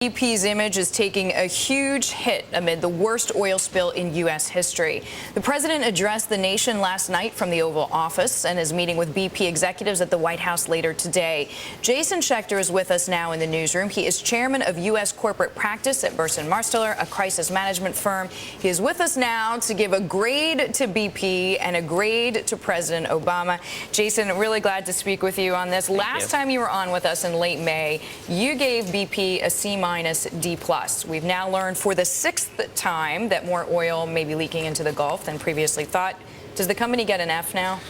BP's image is taking a huge hit amid the worst oil spill in U.S. history. The president addressed the nation last night from the Oval Office and is meeting with BP executives at the White House later today. Jason Schechter is with us now in the newsroom. He is chairman of U.S. corporate practice at Burson-Marsteller, a crisis management firm. He is with us now to give a grade to BP and a grade to President Obama. Jason, really glad to speak with you on this. Last time you were on with us in late May, you gave BP a C- D+. We've now learned for the sixth time that more oil may be leaking into the Gulf than previously thought. Does the company get an F now?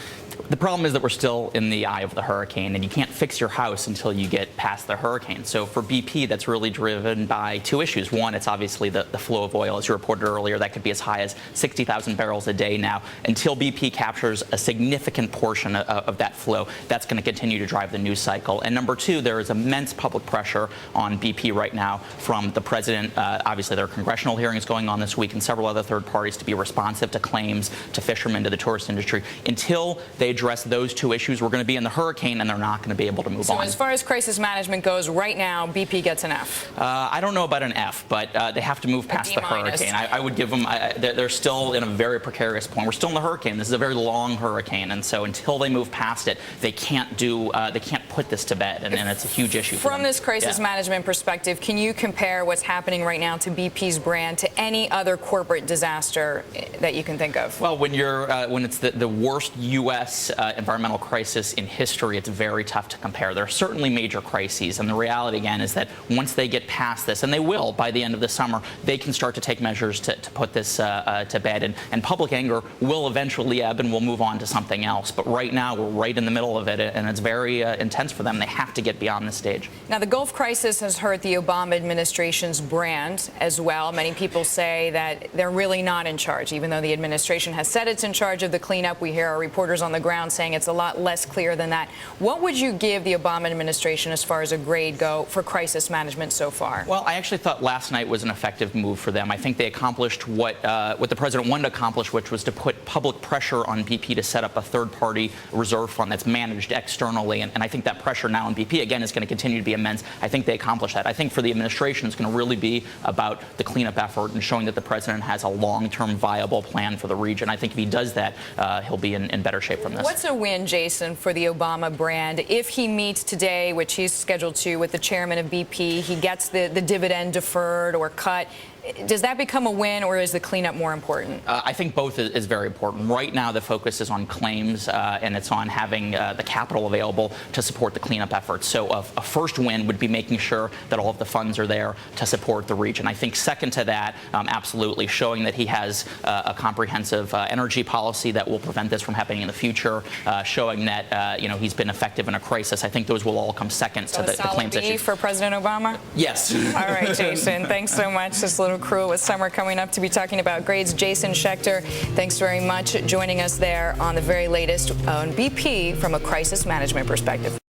The problem is that we're still in the eye of the hurricane, and you can't fix your house until you get past the hurricane. So for BP, that's really driven by two issues. One, it's obviously the flow of oil. As you reported earlier, that could be as high as 60,000 barrels a day now. Until BP captures a significant portion of that flow, that's going to continue to drive the news cycle. And number two, there is immense public pressure on BP right now from the president. Obviously, there are congressional hearings going on this week and several other third parties to be responsive to claims, to fishermen, to the tourist industry. Until they address those two issues, we're going to be in the hurricane, and they're not going to be able to move on. So as far as crisis management goes, right now, BP gets an F. I don't know about an F, but they have to move past the hurricane. I would give them, they're still in a very precarious point. We're still in the hurricane. This is a very long hurricane, and so until they move past it, they can't put this to bed, and it's a huge issue for them. From this crisis management perspective, can you compare what's happening right now to BP's brand to any other corporate disaster that you can think of? Well, when it's the worst U.S. Environmental crisis in history, it's very tough to compare. There are certainly major crises, and the reality, again, is that once they get past this, and they will by the end of the summer, they can start to take measures to put this to bed, and public anger will eventually ebb, and we'll move on to something else. But right now, we're right in the middle of it, and it's very intense for them. They have to get beyond this stage. Now, the Gulf crisis has hurt the Obama administration's brand as well. Many people say that they're really not in charge, even though the administration has said it's in charge of the cleanup. We hear our reporters on the ground saying it's a lot less clear than that. What would you give the Obama administration as far as a grade go for crisis management so far? Well, I actually thought last night was an effective move for them. I think they accomplished what the president wanted to accomplish, which was to put public pressure on BP to set up a third-party reserve fund that's managed externally, and I think that pressure now on BP, again, is going to continue to be immense. I think they accomplished that. I think for the administration, it's going to really be about the cleanup effort and showing that the president has a long-term viable plan for the region. I think if he does that, he'll be in better shape from this. What's a win, Jason, for the Obama brand if he meets today, which he's scheduled to, with the chairman of BP? He gets the dividend deferred or cut. Does that become a win, or is the cleanup more important? I think both is very important. Right now, the focus is on claims, and it's on having the capital available to support the cleanup efforts. So a first win would be making sure that all of the funds are there to support the region. I think second to that, absolutely, showing that he has a comprehensive energy policy that will prevent this from happening in the future, showing that he's been effective in a crisis. I think those will all come second to the claims issue. For President Obama? Yes. All right, Jason, thanks so much. This little crew with summer coming up to be talking about grades. Jason Schechter, thanks very much joining us there on the very latest on BP from a crisis management perspective.